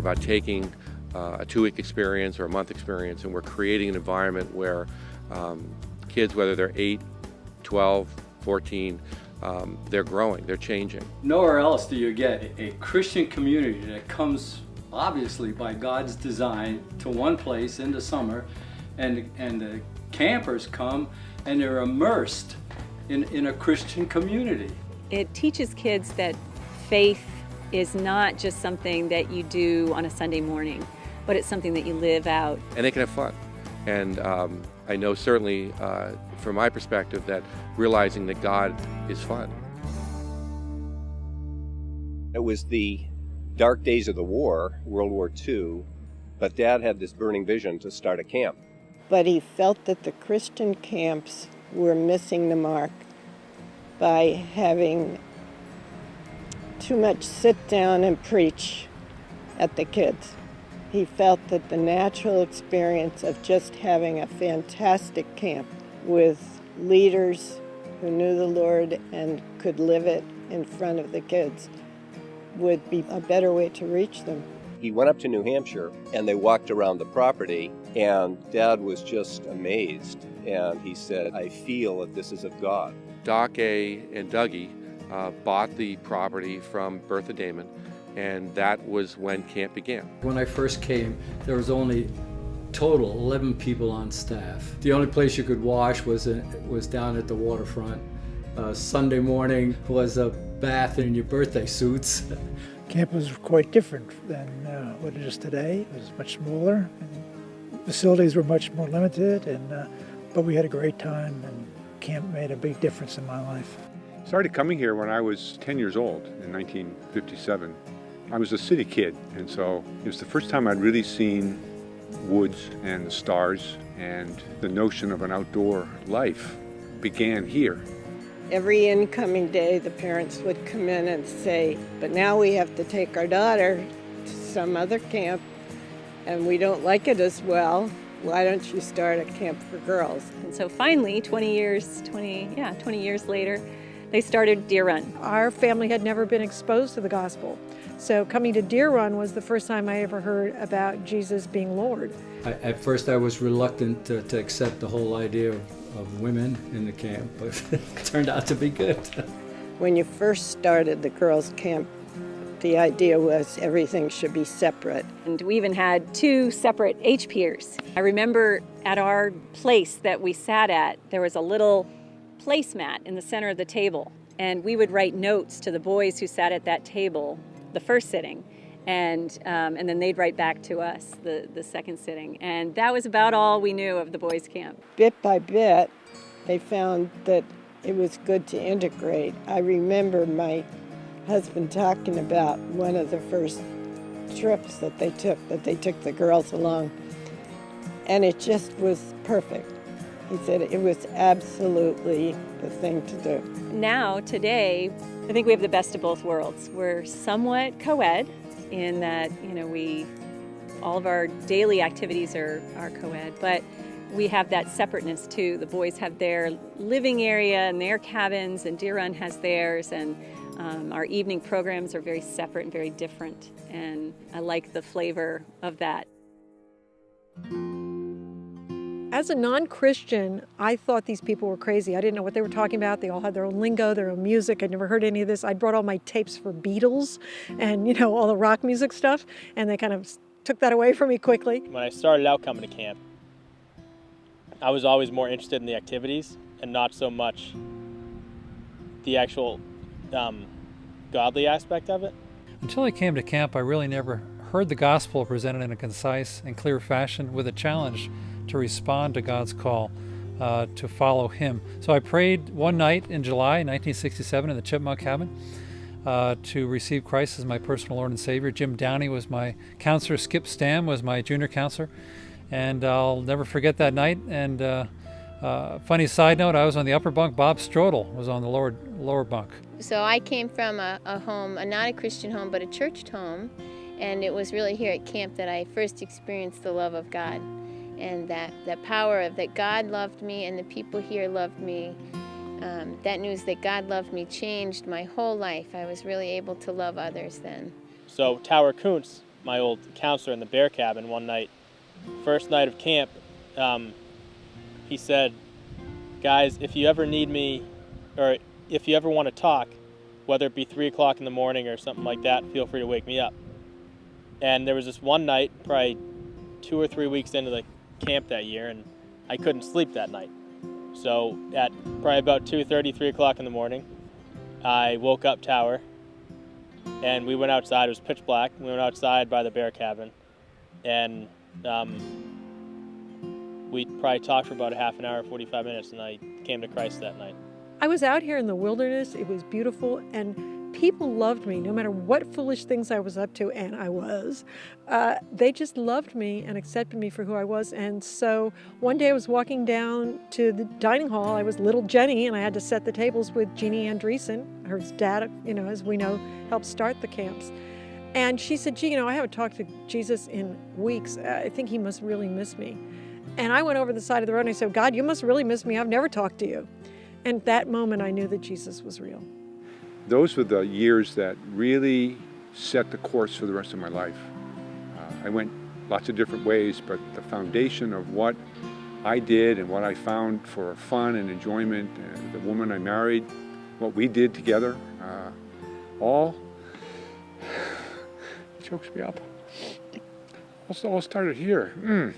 about taking a 2-week experience or a month experience, and we're creating an environment where kids, whether they're 8, 12, 14, they're growing, they're changing. Nowhere else do you get a Christian community that comes obviously by God's design to one place in the summer, and the campers come and they're immersed in a Christian community. It teaches kids that faith is not just something that you do on a Sunday morning, but it's something that you live out. And they can have fun. And I know certainly from my perspective that realizing that God is fun. It was the dark days of the war, World War II, but Dad had this burning vision to start a camp. But he felt that the Christian camps were missing the mark by having too much sit down and preach at the kids. He felt that the natural experience of just having a fantastic camp with leaders who knew the Lord and could live it in front of the kids would be a better way to reach them. He went up to New Hampshire and they walked around the property, and Dad was just amazed. And he said, I feel that this is of God. Doc A. and Dougie bought the property from Bertha Damon, and that was when camp began. When I first came, there was only total 11 people on staff. The only place you could wash was down at the waterfront. Sunday morning was a bath in your birthday suits. Camp was quite different than what it is today. It was much smaller, and facilities were much more limited, but we had a great time, and camp made a big difference in my life. I started coming here when I was 10 years old in 1957. I was a city kid, and so it was the first time I'd really seen woods and the stars, and the notion of an outdoor life began here. Every incoming day, the parents would come in and say, but now we have to take our daughter to some other camp, and we don't like it as well. Why don't you start a camp for girls? And so finally, 20 years later, they started Deer Run. Our family had never been exposed to the gospel. So coming to Deer Run was the first time I ever heard about Jesus being Lord. At first I was reluctant to accept the whole idea of women in the camp, but it turned out to be good. When you first started the girls' camp, the idea was everything should be separate. And we even had 2 separate HPers. I remember at our place that we sat at, there was a little placemat in the center of the table, and we would write notes to the boys who sat at that table the first sitting, and then they'd write back to us the second sitting, and that was about all we knew of the boys' camp. Bit by bit, they found that it was good to integrate. I remember my husband talking about one of the first trips that they took the girls along, and it just was perfect. He said it was absolutely the thing to do. Now, today, I think we have the best of both worlds. We're somewhat co-ed in that, all of our daily activities are co-ed, but we have that separateness too. The boys have their living area and their cabins, and Deer Run has theirs, and our evening programs are very separate and very different, and I like the flavor of that. As a non-Christian, I thought these people were crazy. I didn't know what they were talking about. They all had their own lingo, their own music. I'd never heard any of this. I brought all my tapes for Beatles and, all the rock music stuff, and they kind of took that away from me quickly. When I started out coming to camp, I was always more interested in the activities and not so much the actual godly aspect of it. Until I came to camp, I really never heard the gospel presented in a concise and clear fashion with a challenge to respond to God's call to follow Him. So I prayed one night in July 1967 in the Chipmunk cabin to receive Christ as my personal Lord and Savior. Jim Downey was my counselor. Skip Stam was my junior counselor. And I'll never forget that night. And funny side note, I was on the upper bunk. Bob Strodel was on the lower bunk. So I came from a home, not a Christian home, but a church home. And it was really here at camp that I first experienced the love of God. And that power of that God loved me and the people here loved me. That news that God loved me changed my whole life. I was really able to love others then. So Tower Kuntz my old counselor in the bear cabin one night. First night of camp, he said, guys, if you ever need me, or if you ever want to talk, whether it be 3 o'clock in the morning or something like that, feel free to wake me up. And there was this one night, probably 2 or 3 weeks into the camp that year, and I couldn't sleep that night. So at probably about 2:30, 3 o'clock in the morning, I woke up Tower, and we went outside. It was pitch black. We went outside by the bear cabin, and we probably talked for about a half an hour, 45 minutes, and I came to Christ that night. I was out here in the wilderness. It was beautiful, and people loved me no matter what foolish things I was up to, and I was. They just loved me and accepted me for who I was. And so one day I was walking down to the dining hall. I was little Jenny, and I had to set the tables with Jeannie Andreessen. Her dad, as we know, helped start the camps. And she said, gee, I haven't talked to Jesus in weeks. I think he must really miss me. And I went over the side of the road and I said, God, you must really miss me. I've never talked to you. And at that moment, I knew that Jesus was real. Those were the years that really set the course for the rest of my life. I went lots of different ways, but the foundation of what I did and what I found for fun and enjoyment, the woman I married, what we did together, all chokes me up. All started here.